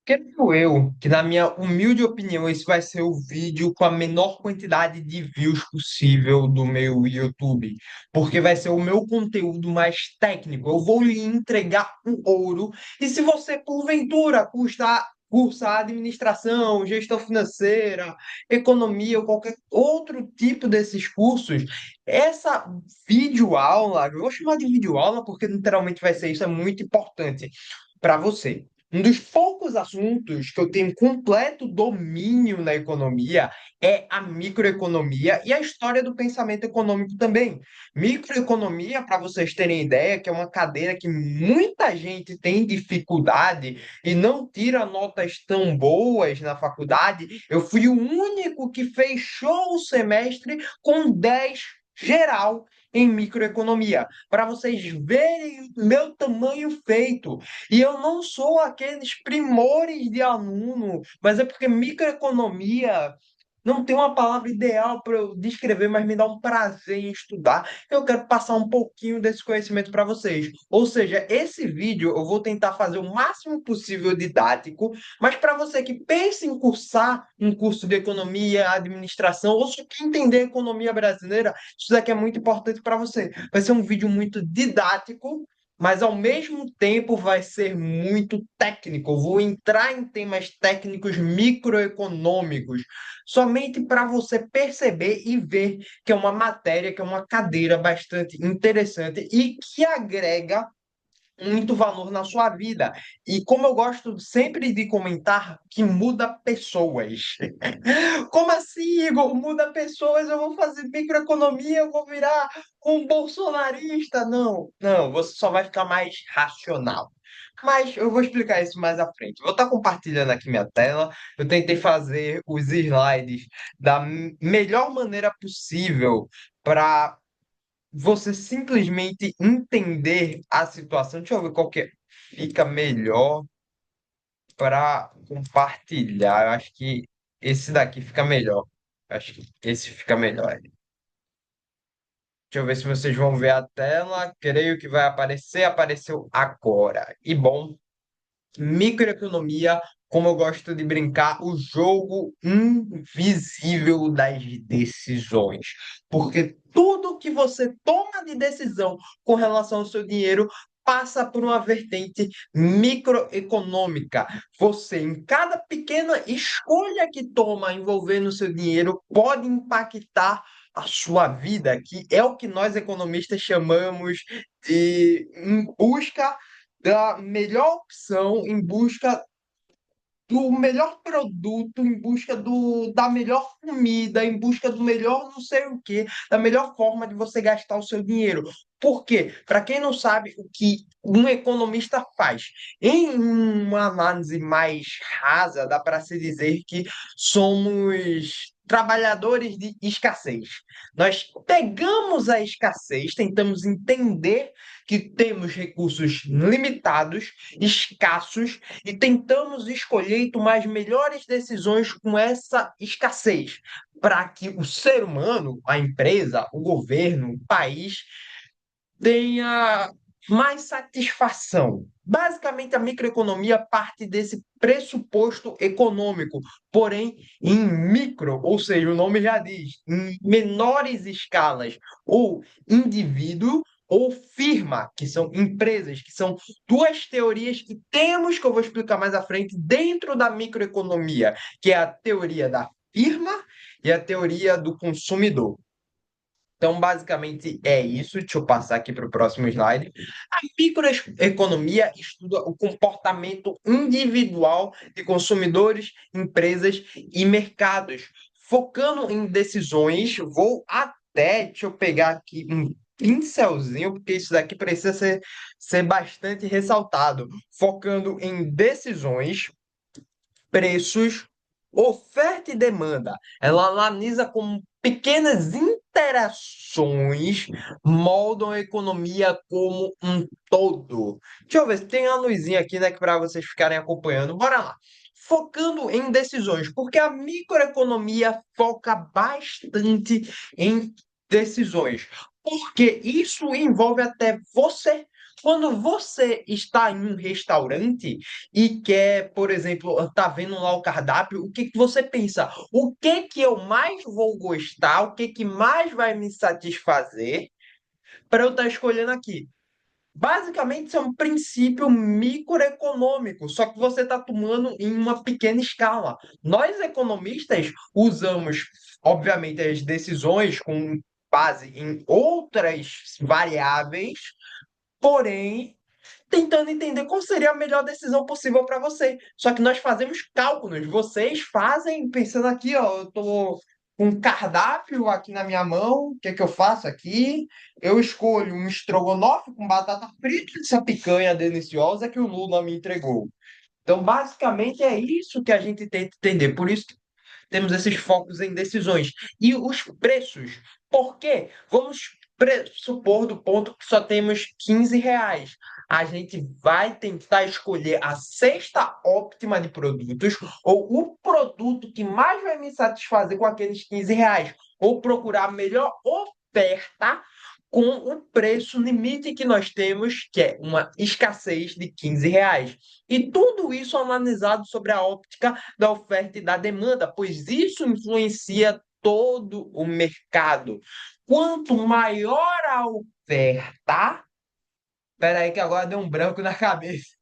Creio eu que, na minha humilde opinião, esse vai ser o vídeo com a menor quantidade de views possível do meu YouTube, porque vai ser o meu conteúdo mais técnico. Eu vou lhe entregar o ouro, e se você, porventura, cursar administração, gestão financeira, economia ou qualquer outro tipo desses cursos, essa videoaula, eu vou chamar de videoaula porque literalmente vai ser isso, é muito importante para você. Um dos poucos assuntos que eu tenho completo domínio na economia é a microeconomia e a história do pensamento econômico também. Microeconomia, para vocês terem ideia, que é uma cadeira que muita gente tem dificuldade e não tira notas tão boas na faculdade. Eu fui o único que fechou o semestre com 10 geral em microeconomia, para vocês verem o meu tamanho feito. E eu não sou aqueles primores de aluno, mas é porque microeconomia não tem uma palavra ideal para eu descrever, mas me dá um prazer em estudar. Eu quero passar um pouquinho desse conhecimento para vocês. Ou seja, esse vídeo eu vou tentar fazer o máximo possível didático, mas para você que pensa em cursar um curso de economia, administração, ou só quer entender a economia brasileira, isso daqui é muito importante para você. Vai ser um vídeo muito didático, mas ao mesmo tempo vai ser muito técnico. Eu vou entrar em temas técnicos microeconômicos, somente para você perceber e ver que é uma matéria, que é uma cadeira bastante interessante e que agrega muito valor na sua vida. E como eu gosto sempre de comentar, que muda pessoas. Como assim, Igor? Muda pessoas, eu vou fazer microeconomia, eu vou virar um bolsonarista? Não, não, você só vai ficar mais racional. Mas eu vou explicar isso mais à frente. Vou estar compartilhando aqui minha tela. Eu tentei fazer os slides da melhor maneira possível para você simplesmente entender a situação. Deixa eu ver qual que fica melhor para compartilhar. Eu acho que esse daqui fica melhor. Eu acho que esse fica melhor. Deixa eu ver se vocês vão ver a tela. Creio que vai aparecer. Apareceu agora. E bom, microeconomia, como eu gosto de brincar, o jogo invisível das decisões. Porque tudo que você toma de decisão com relação ao seu dinheiro passa por uma vertente microeconômica. Você, em cada pequena escolha que toma envolvendo o seu dinheiro, pode impactar a sua vida, que é o que nós economistas chamamos de em busca da melhor opção, em busca do melhor produto, em busca da melhor comida, em busca do melhor não sei o quê, da melhor forma de você gastar o seu dinheiro. Por quê? Para quem não sabe o que um economista faz, em uma análise mais rasa, dá para se dizer que somos trabalhadores de escassez. Nós pegamos a escassez, tentamos entender que temos recursos limitados, escassos, e tentamos escolher e tomar as melhores decisões com essa escassez, para que o ser humano, a empresa, o governo, o país tenha mais satisfação. Basicamente, a microeconomia parte desse pressuposto econômico, porém em micro, ou seja, o nome já diz, em menores escalas, ou indivíduo ou firma, que são empresas, que são duas teorias que temos, que eu vou explicar mais à frente, dentro da microeconomia, que é a teoria da firma e a teoria do consumidor. Então, basicamente é isso. Deixa eu passar aqui para o próximo slide. A microeconomia estuda o comportamento individual de consumidores, empresas e mercados, focando em decisões. Vou até, deixa eu pegar aqui um pincelzinho, porque isso daqui precisa ser bastante ressaltado, focando em decisões, preços, oferta e demanda. Ela analisa como pequenas interações moldam a economia como um todo. Deixa eu ver se tem uma luzinha aqui, né, para vocês ficarem acompanhando. Bora lá. Focando em decisões, porque a microeconomia foca bastante em decisões. Porque isso envolve até você. Quando você está em um restaurante e quer, por exemplo, tá vendo lá o cardápio, o que que você pensa? O que que eu mais vou gostar? O que que mais vai me satisfazer para eu estar escolhendo aqui? Basicamente, isso é um princípio microeconômico, só que você está tomando em uma pequena escala. Nós, economistas, usamos, obviamente, as decisões com base em outras variáveis, porém, tentando entender qual seria a melhor decisão possível para você. Só que nós fazemos cálculos, vocês fazem pensando aqui, ó, eu tô com um cardápio aqui na minha mão, o que é que eu faço aqui? Eu escolho um estrogonofe com batata frita e essa picanha deliciosa que o Lula me entregou. Então, basicamente, é isso que a gente tenta entender. Por isso temos esses focos em decisões. E os preços. Por quê? Vamos supor do ponto que só temos R$ 15. A gente vai tentar escolher a cesta óptima de produtos ou o produto que mais vai me satisfazer com aqueles R$ 15. Ou procurar a melhor oferta com o preço limite que nós temos, que é uma escassez de R$ 15. E tudo isso analisado sobre a óptica da oferta e da demanda, pois isso influencia todo o mercado. Quanto maior a oferta, peraí que agora deu um branco na cabeça.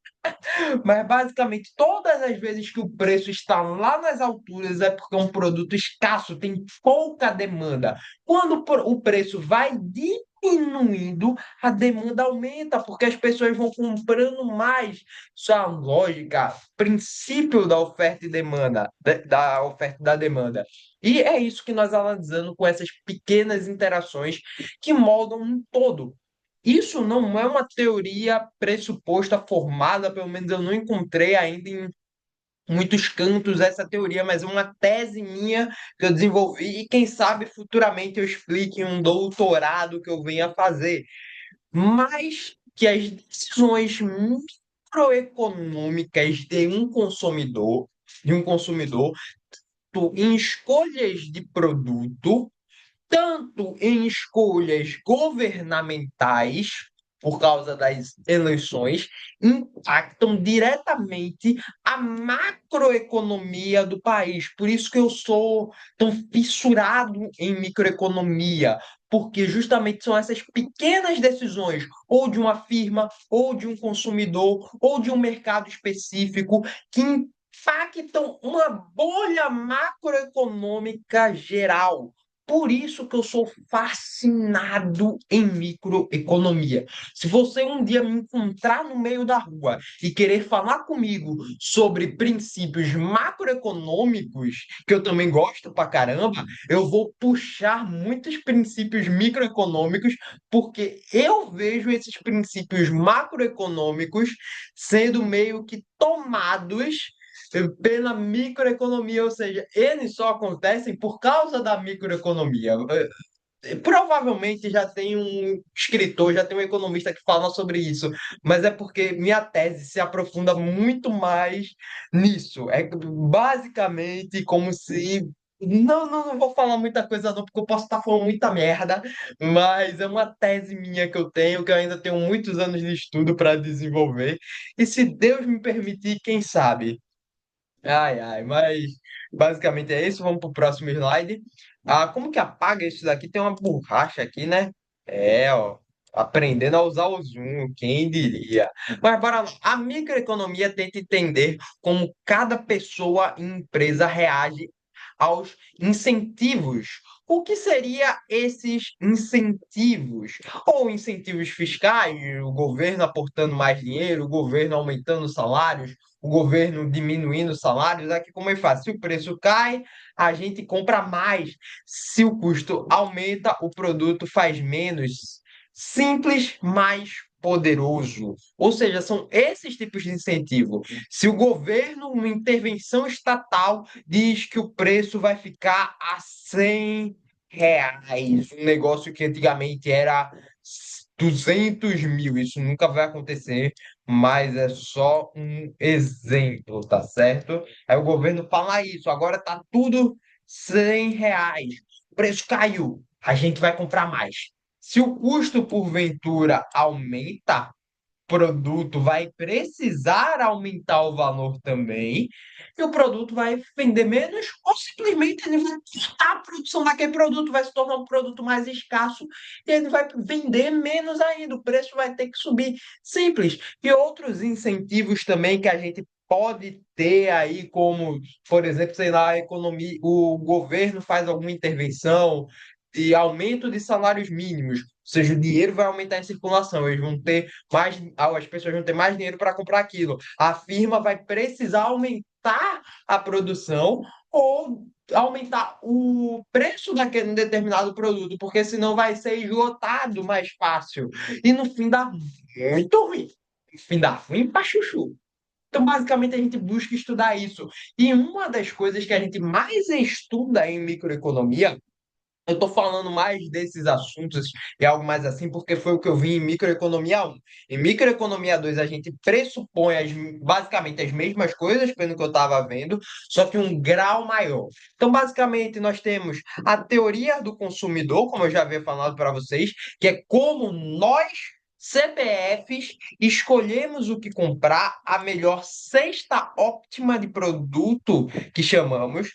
Mas basicamente, todas as vezes que o preço está lá nas alturas é porque é um produto escasso, tem pouca demanda. Quando o preço vai diminuindo, a demanda aumenta, porque as pessoas vão comprando mais. Isso é a lógica, princípio da oferta e demanda, da oferta e da demanda. E é isso que nós analisamos com essas pequenas interações que moldam um todo. Isso não é uma teoria pressuposta, formada, pelo menos eu não encontrei ainda em muitos cantos essa teoria, mas é uma tese minha que eu desenvolvi e quem sabe futuramente eu explique em um doutorado que eu venha fazer. Mas que as decisões microeconômicas de um consumidor, em escolhas de produto tanto em escolhas governamentais, por causa das eleições, impactam diretamente a macroeconomia do país. Por isso que eu sou tão fissurado em microeconomia, porque justamente são essas pequenas decisões, ou de uma firma, ou de um consumidor, ou de um mercado específico, que impactam uma bolha macroeconômica geral. Por isso que eu sou fascinado em microeconomia. Se você um dia me encontrar no meio da rua e querer falar comigo sobre princípios macroeconômicos, que eu também gosto pra caramba, eu vou puxar muitos princípios microeconômicos, porque eu vejo esses princípios macroeconômicos sendo meio que tomados pela microeconomia, ou seja, eles só acontecem por causa da microeconomia. Provavelmente já tem um escritor, já tem um economista que fala sobre isso, mas é porque minha tese se aprofunda muito mais nisso. É basicamente como se. Não vou falar muita coisa não, porque eu posso estar falando muita merda, mas é uma tese minha que eu tenho, que eu ainda tenho muitos anos de estudo para desenvolver, e se Deus me permitir, quem sabe? Ai, ai, mas basicamente é isso. Vamos para o próximo slide. Como que apaga isso daqui? Tem uma borracha aqui, né? É, ó. Aprendendo a usar o Zoom, quem diria? Mas bora lá. A microeconomia tenta entender como cada pessoa e empresa reage aos incentivos. O que seria esses incentivos? Ou incentivos fiscais, o governo aportando mais dinheiro, o governo aumentando salários, o governo diminuindo os salários, aqui como é fácil. Se o preço cai, a gente compra mais. Se o custo aumenta, o produto faz menos. Simples, mais poderoso. Ou seja, são esses tipos de incentivo. Se o governo, uma intervenção estatal, diz que o preço vai ficar a R$ 100, um negócio que antigamente era 200 mil, isso nunca vai acontecer, mas é só um exemplo, tá certo? Aí o governo fala isso, agora tá tudo R$ 100, o preço caiu, a gente vai comprar mais. Se o custo porventura aumenta, produto vai precisar aumentar o valor também, e o produto vai vender menos, ou simplesmente ele vai cortar a produção daquele produto, vai se tornar um produto mais escasso, e ele vai vender menos ainda, o preço vai ter que subir. Simples. E outros incentivos também que a gente pode ter aí, como, por exemplo, sei lá, a economia, o governo faz alguma intervenção de aumento de salários mínimos, ou seja, o dinheiro vai aumentar em circulação, eles vão ter mais, as pessoas vão ter mais dinheiro para comprar aquilo. A firma vai precisar aumentar a produção ou aumentar o preço daquele determinado produto, porque senão vai ser esgotado mais fácil. E no fim dá muito ruim. No fim dá ruim para chuchu. Então, basicamente, a gente busca estudar isso. E uma das coisas que a gente mais estuda em microeconomia, eu estou falando mais desses assuntos e algo mais assim, porque foi o que eu vi em Microeconomia 1. Em Microeconomia 2, a gente pressupõe basicamente as mesmas coisas, pelo que eu estava vendo, só que um grau maior. Então, basicamente, nós temos a teoria do consumidor, como eu já havia falado para vocês, que é como nós, CPFs, escolhemos o que comprar, a melhor cesta óptima de produto que chamamos,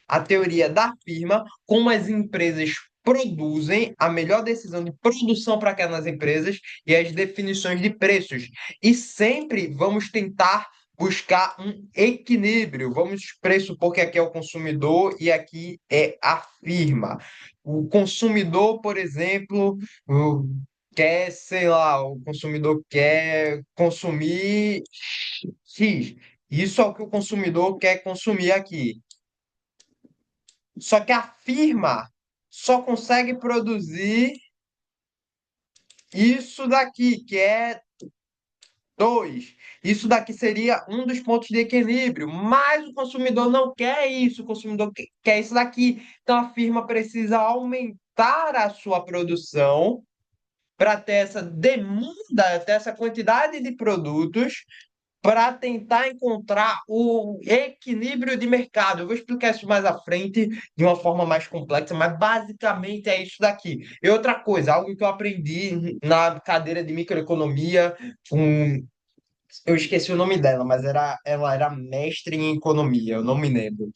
a teoria da firma, como as empresas produzem, a melhor decisão de produção para aquelas empresas e as definições de preços. E sempre vamos tentar buscar um equilíbrio. Vamos pressupor que aqui é o consumidor e aqui é a firma. O consumidor, por exemplo, quer, sei lá, o consumidor quer consumir X. Isso é o que o consumidor quer consumir aqui. Só que a firma só consegue produzir isso daqui, que é 2. Isso daqui seria um dos pontos de equilíbrio, mas o consumidor não quer isso, o consumidor quer isso daqui. Então a firma precisa aumentar a sua produção para ter essa demanda, ter essa quantidade de produtos para tentar encontrar o equilíbrio de mercado. Eu vou explicar isso mais à frente de uma forma mais complexa, mas basicamente é isso daqui. E outra coisa, algo que eu aprendi na cadeira de microeconomia, com eu esqueci o nome dela, mas ela era mestre em economia, eu não me lembro.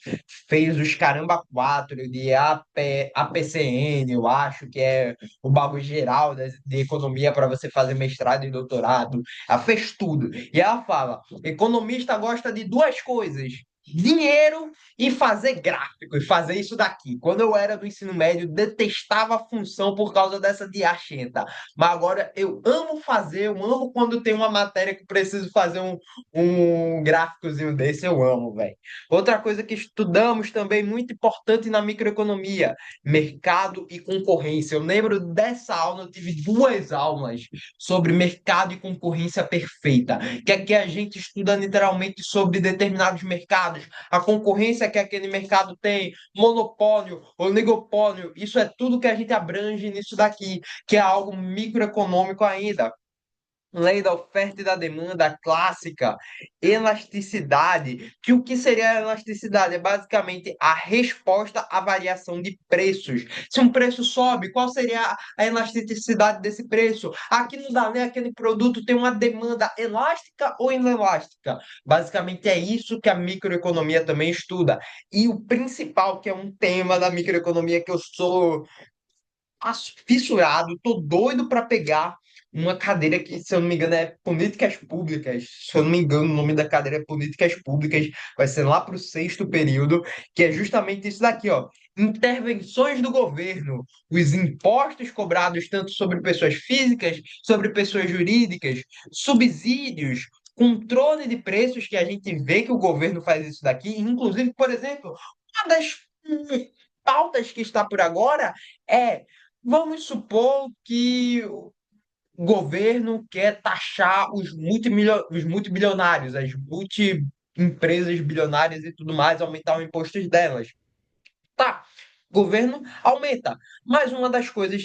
Fez os caramba quatro de APCN, eu acho que é o bagulho geral de economia para você fazer mestrado e doutorado. Ela fez tudo. E ela fala: economista gosta de duas coisas. Dinheiro e fazer gráfico, e fazer isso daqui. Quando eu era do ensino médio, detestava a função por causa dessa diachenta. Mas agora eu amo fazer, eu amo quando tem uma matéria que preciso fazer um gráficozinho desse, eu amo, velho. Outra coisa que estudamos também, muito importante na microeconomia, mercado e concorrência. Eu lembro dessa aula, eu tive duas aulas sobre mercado e concorrência perfeita, que aqui a gente estuda literalmente sobre determinados mercados, a concorrência que aquele mercado tem, monopólio, oligopólio, isso é tudo que a gente abrange nisso daqui, que é algo microeconômico ainda. Lei da oferta e da demanda clássica, elasticidade, que o que seria a elasticidade? É basicamente a resposta à variação de preços. Se um preço sobe, qual seria a elasticidade desse preço? Aqui no Dalé, aquele produto tem uma demanda elástica ou inelástica? Basicamente é isso que a microeconomia também estuda. E o principal, que é um tema da microeconomia que eu sou fissurado, tô doido para pegar uma cadeira que, se eu não me engano, é Políticas Públicas. Se eu não me engano, o nome da cadeira é Políticas Públicas. Vai ser lá para o sexto período, que é justamente isso daqui, ó. Intervenções do governo, os impostos cobrados tanto sobre pessoas físicas, sobre pessoas jurídicas, subsídios, controle de preços, que a gente vê que o governo faz isso daqui. Inclusive, por exemplo, uma das pautas que está por agora é: vamos supor que o governo quer taxar os multibilionários, as multi-empresas bilionárias e tudo mais, aumentar os impostos delas. Tá, governo aumenta, mas uma das coisas,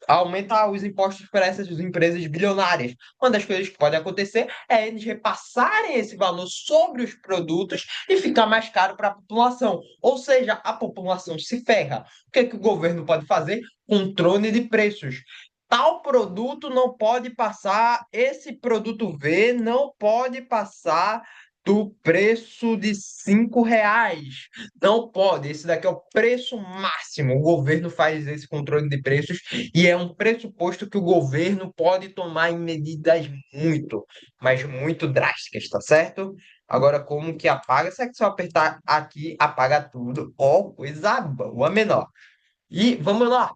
aumenta os impostos para essas empresas bilionárias. Uma das coisas que pode acontecer é eles repassarem esse valor sobre os produtos e ficar mais caro para a população. Ou seja, a população se ferra. O que é que o governo pode fazer? Controle de preços. tal produto não pode passar, esse produto V não pode passar do preço de R$ 5. Não pode, esse daqui é o preço máximo. O governo faz esse controle de preços e é um pressuposto que o governo pode tomar em medidas muito, mas muito drásticas, tá certo? Agora, como que apaga? Será que se eu apertar aqui, apaga tudo? Ó, coisa boa, menor. E vamos lá.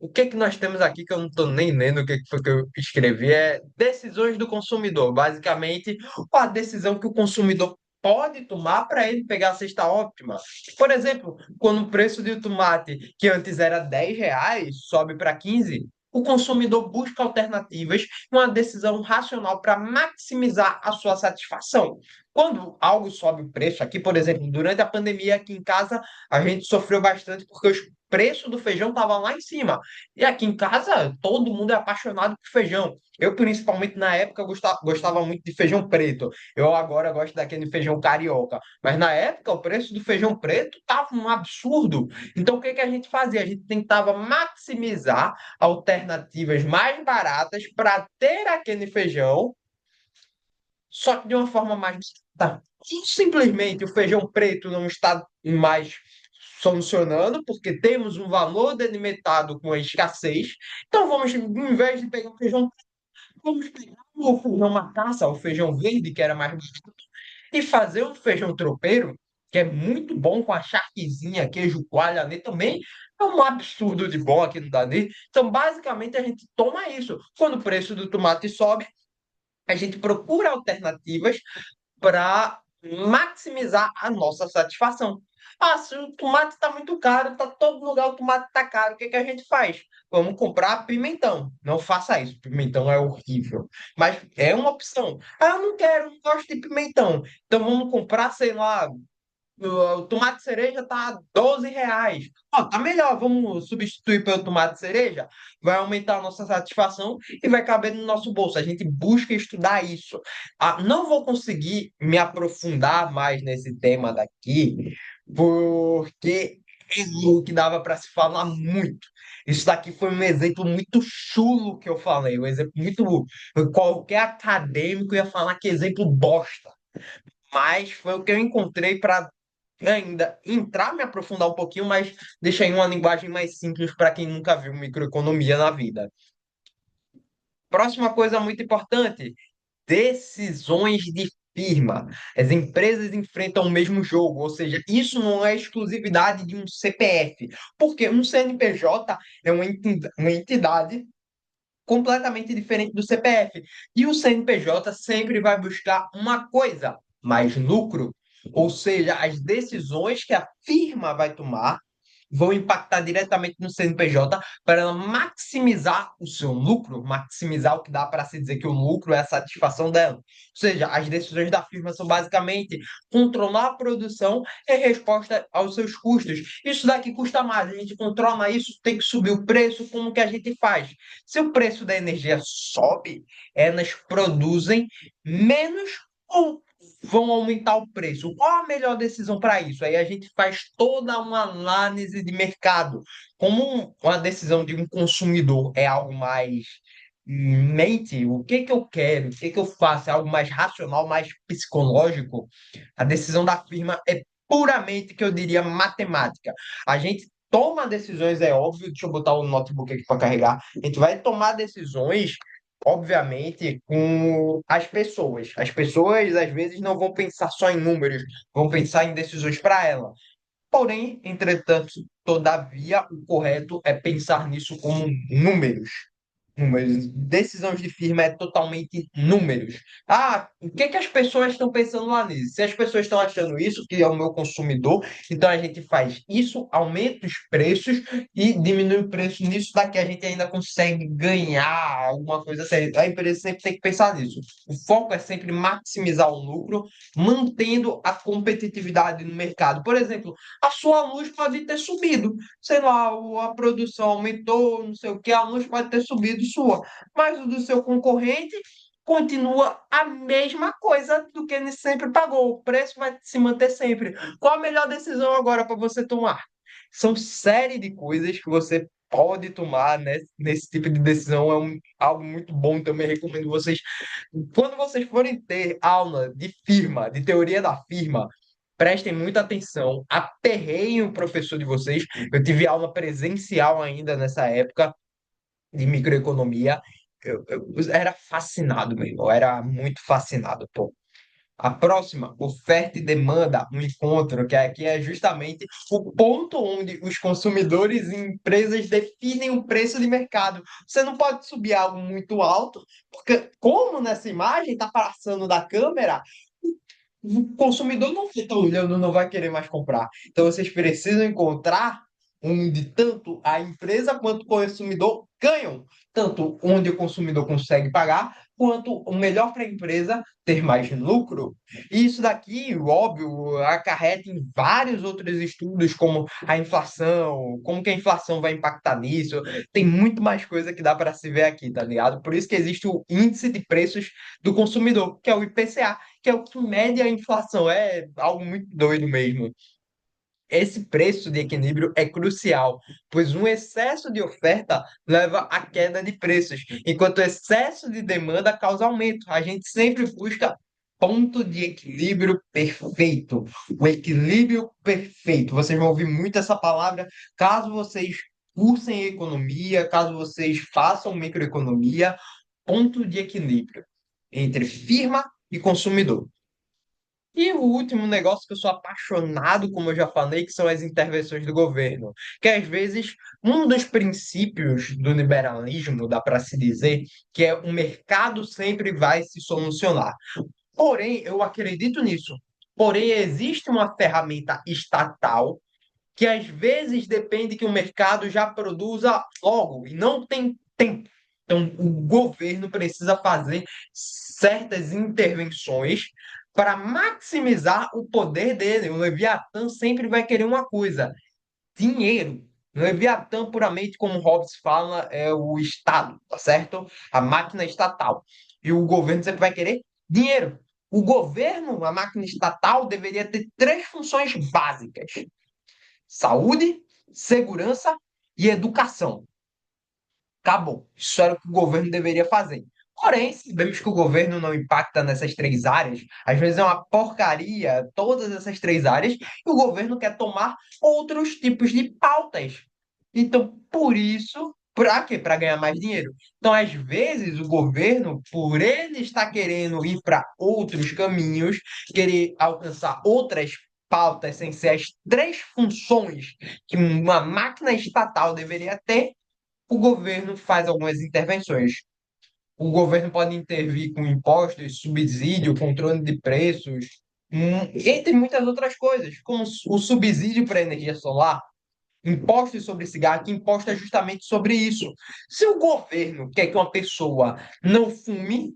O que que nós temos aqui que eu não estou nem lendo o que que foi que eu escrevi? É decisões do consumidor. Basicamente, a decisão que o consumidor pode tomar para ele pegar a cesta óptima. Por exemplo, quando o preço de tomate, que antes era R$ 10, sobe para 15, o consumidor busca alternativas, uma decisão racional para maximizar a sua satisfação. Quando algo sobe o preço, aqui, por exemplo, durante a pandemia aqui em casa, a gente sofreu bastante porque os preço do feijão estava lá em cima. E aqui em casa, todo mundo é apaixonado por feijão. Eu, principalmente na época, gostava muito de feijão preto. Eu agora gosto daquele feijão carioca. Mas na época, o preço do feijão preto estava um absurdo. Então, o que que a gente fazia? A gente tentava maximizar alternativas mais baratas para ter aquele feijão, só que de uma forma mais barata. E simplesmente o feijão preto não está mais solucionando, porque temos um valor delimitado com a escassez. Então, vamos, em vez de pegar o feijão, vamos pegar o feijão macaça, o feijão verde, que era mais barato, e fazer um feijão tropeiro, que é muito bom com a charquezinha, queijo coalho ali também. É um absurdo de bom aqui no Dani. Então, basicamente, a gente toma isso. Quando o preço do tomate sobe, a gente procura alternativas para maximizar a nossa satisfação. Ah, se o tomate está muito caro, tá todo lugar o tomate está caro, o que que a gente faz? Vamos comprar pimentão. Não faça isso, pimentão é horrível. Mas é uma opção. Ah, eu não quero, não gosto de pimentão. Então vamos comprar, sei lá, o tomate cereja tá R$ 12. Ó, tá melhor, vamos substituir pelo tomate cereja. Vai aumentar a nossa satisfação e vai caber no nosso bolso. A gente busca estudar isso. Ah, não vou conseguir me aprofundar mais nesse tema daqui, porque é algo que dava para se falar muito. Isso daqui foi um exemplo muito chulo que eu falei, um exemplo muito. Qualquer acadêmico ia falar que exemplo bosta. Mas foi o que eu encontrei para ainda entrar, me aprofundar um pouquinho, mas deixar em uma linguagem mais simples para quem nunca viu microeconomia na vida. Próxima coisa muito importante: decisões de firma. As empresas enfrentam o mesmo jogo, ou seja, isso não é exclusividade de um CPF, porque um CNPJ é uma entidade completamente diferente do CPF. E o CNPJ sempre vai buscar uma coisa, mais lucro. Ou seja, as decisões que a firma vai tomar vão impactar diretamente no CNPJ para ela maximizar o seu lucro, maximizar o que dá para se dizer que o lucro é a satisfação dela. Ou seja, as decisões da firma são basicamente controlar a produção em resposta aos seus custos. Isso daqui custa mais, a gente controla isso, tem que subir o preço, como que a gente faz? Se o preço da energia sobe, elas produzem menos ou vão aumentar o preço. Qual a melhor decisão para isso? Aí a gente faz toda uma análise de mercado. Como uma decisão de um consumidor é algo mais mente, o que que eu quero, o que que eu faço, é algo mais racional, mais psicológico, a decisão da firma é puramente, que eu diria, matemática. A gente toma decisões, é óbvio, deixa eu botar o notebook aqui para carregar, a gente vai tomar decisões, obviamente, com as pessoas. As pessoas, às vezes, não vão pensar só em números, vão pensar em decisões para ela. Porém, entretanto, todavia, o correto é pensar nisso como números. Números. Decisões de firma é totalmente números. Ah, o que que as pessoas estão pensando lá nisso? Se as pessoas estão achando isso, que é o meu consumidor, então a gente faz isso, aumenta os preços e diminui o preço. Nisso daqui a gente ainda consegue ganhar alguma coisa assim. A empresa sempre tem que pensar nisso. O foco é sempre maximizar o lucro, mantendo a competitividade no mercado. Por exemplo, a sua luz pode ter subido, sei lá, a produção aumentou, não sei o que, a luz pode ter subido sua, mas o do seu concorrente continua a mesma coisa do que ele sempre pagou. O preço vai se manter sempre. Qual a melhor decisão agora para você tomar? São série de coisas que você pode tomar, né, nesse tipo de decisão. Algo muito bom também. Recomendo vocês, quando vocês forem ter aula de firma, de teoria da firma, prestem muita atenção, aperreiem o professor de vocês. Eu tive aula presencial ainda nessa época de microeconomia. Eu era fascinado mesmo, eu era muito fascinado, pô. A próxima, oferta e demanda, um encontro, que aqui é justamente o ponto onde os consumidores e empresas definem o preço de mercado. Você não pode subir algo muito alto, porque como nessa imagem está passando da câmera, o consumidor não fica olhando, não vai querer mais comprar. Então vocês precisam encontrar onde tanto a empresa quanto o consumidor ganham, tanto onde o consumidor consegue pagar, quanto o melhor para a empresa ter mais lucro. E isso daqui, óbvio, acarreta em vários outros estudos, como a inflação, como que a inflação vai impactar nisso. Tem muito mais coisa que dá para se ver aqui, tá ligado? Por isso que existe o índice de preços do consumidor, que é o IPCA, que é o que mede a inflação. É algo muito doido mesmo. Esse preço de equilíbrio é crucial, pois um excesso de oferta leva à queda de preços, enquanto o excesso de demanda causa aumento. A gente sempre busca ponto de equilíbrio perfeito. O equilíbrio perfeito. Vocês vão ouvir muito essa palavra caso vocês cursem economia, caso vocês façam microeconomia, ponto de equilíbrio entre firma e consumidor. E o último negócio que eu sou apaixonado, como eu já falei, que são as intervenções do governo. Que às vezes um dos princípios do liberalismo, dá para se dizer, que é o mercado sempre vai se solucionar. Porém, eu acredito nisso. Porém, existe uma ferramenta estatal que às vezes depende que o mercado já produza logo e não tem tempo. Então, o governo precisa fazer certas intervenções para maximizar o poder dele. O Leviatã sempre vai querer uma coisa: dinheiro. O Leviatã, puramente, como Hobbes fala, é o Estado, tá certo? A máquina estatal. E o governo sempre vai querer dinheiro. O governo, a máquina estatal, deveria ter três funções básicas: saúde, segurança e educação. Acabou. Isso era o que o governo deveria fazer. Porém, sabemos que o governo não impacta nessas três áreas. Às vezes é uma porcaria todas essas três áreas e o governo quer tomar outros tipos de pautas. Então, por isso, para quê? Para ganhar mais dinheiro. Então, às vezes, o governo, por ele estar querendo ir para outros caminhos, querer alcançar outras pautas sem ser as três funções que uma máquina estatal deveria ter, o governo faz algumas intervenções. O governo pode intervir com impostos, subsídio, controle de preços, entre muitas outras coisas, como o subsídio para a energia solar, impostos sobre cigarro, que imposto é justamente sobre isso. Se o governo quer que uma pessoa não fume,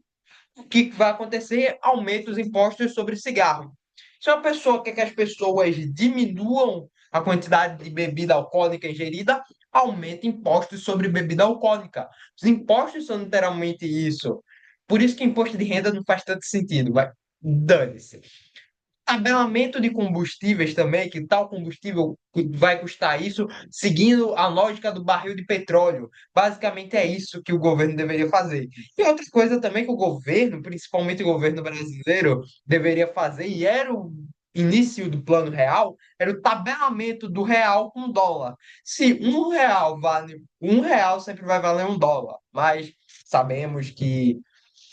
o que vai acontecer? Aumenta os impostos sobre cigarro. Se uma pessoa quer que as pessoas diminuam a quantidade de bebida alcoólica ingerida, aumenta impostos sobre bebida alcoólica. Os impostos são literalmente isso. Por isso que imposto de renda não faz tanto sentido. Vai, dane-se. Tabelamento de combustíveis também, que tal combustível vai custar isso, seguindo a lógica do barril de petróleo. Basicamente é isso que o governo deveria fazer. E outra coisa também que o governo, principalmente o governo brasileiro, deveria fazer, e era o início do plano real, era o tabelamento do real com dólar. Se um real vale um real, sempre vai valer um dólar. Mas sabemos que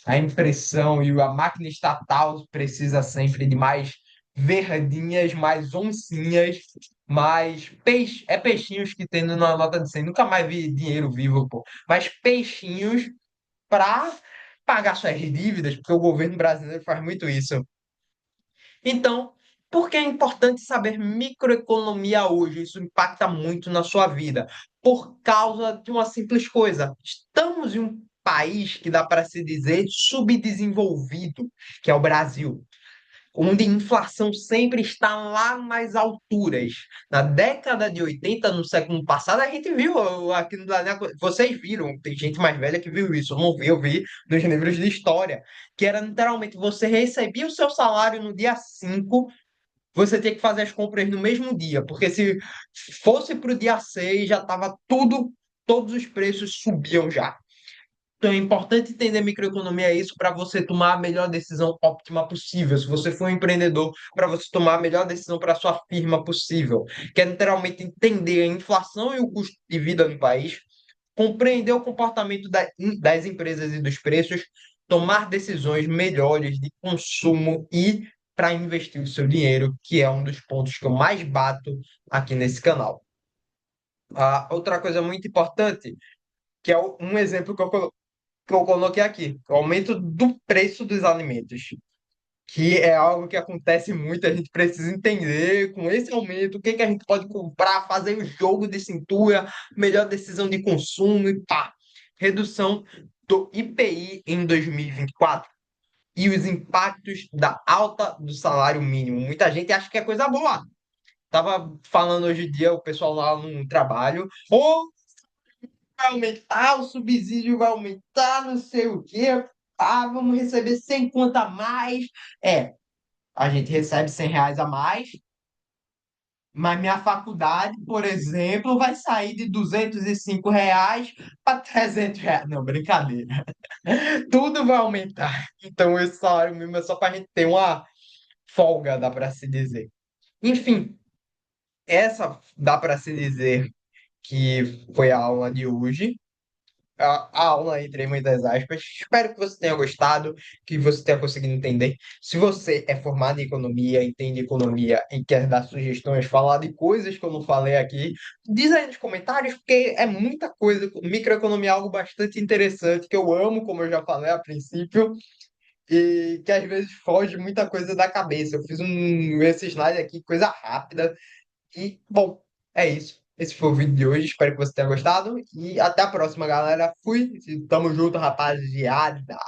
a impressão e a máquina estatal precisa sempre de mais verdinhas, mais oncinhas, mais peixe. É peixinhos que tem na nota de 100. Nunca mais vi dinheiro vivo, pô. Mas peixinhos para pagar suas dívidas, porque o governo brasileiro faz muito isso. Então, por que é importante saber microeconomia hoje? Isso impacta muito na sua vida. Por causa de uma simples coisa. Estamos em um país que dá para se dizer subdesenvolvido, que é o Brasil, onde a inflação sempre está lá nas alturas. Na década de 80, no século passado, a gente viu aqui no Brasil, vocês viram, tem gente mais velha que viu isso, eu não vi, eu vi nos livros de história, que era literalmente você recebia o seu salário no dia 5, você tinha que fazer as compras no mesmo dia, porque se fosse para o dia 6 já estava tudo. todos os preços subiam já. Então é importante entender microeconomia isso para você tomar a melhor decisão óptima possível. Se você for um empreendedor, para você tomar a melhor decisão para a sua firma possível, que é literalmente entender a inflação e o custo de vida no país, compreender o comportamento das empresas e dos preços, tomar decisões melhores de consumo e para investir o seu dinheiro, que é um dos pontos que eu mais bato aqui nesse canal. Outra coisa muito importante, que é um exemplo que eu coloquei aqui, o aumento do preço dos alimentos, que é algo que acontece muito, a gente precisa entender com esse aumento o que que a gente pode comprar, fazer o jogo de cintura, melhor decisão de consumo e pá. Redução do IPI em 2024 e os impactos da alta do salário mínimo. Muita gente acha que é coisa boa. Tava falando hoje em dia, o pessoal lá no trabalho, ou vai aumentar, o subsídio vai aumentar, não sei o quê. Vamos receber 100 conto a mais. É, a gente recebe R$ 100 a mais, mas minha faculdade, por exemplo, vai sair de R$ 205 para R$ 300. Não, brincadeira. Tudo vai aumentar. Então, esse salário mínimo é só para a gente ter uma folga, dá para se dizer. Enfim, essa dá para se dizer que foi a aula de hoje. A aula entre muitas aspas. Espero que você tenha gostado, que você tenha conseguido entender. Se você é formado em economia, entende economia e quer dar sugestões, falar de coisas que eu não falei aqui, diz aí nos comentários, porque é muita coisa. Microeconomia é algo bastante interessante, que eu amo, como eu já falei a princípio, e que às vezes foge muita coisa da cabeça. Eu fiz esse slide aqui, coisa rápida, e, bom, é isso. Esse foi o vídeo de hoje. Espero que você tenha gostado. E até a próxima, galera. Fui. Tamo junto, rapaziada.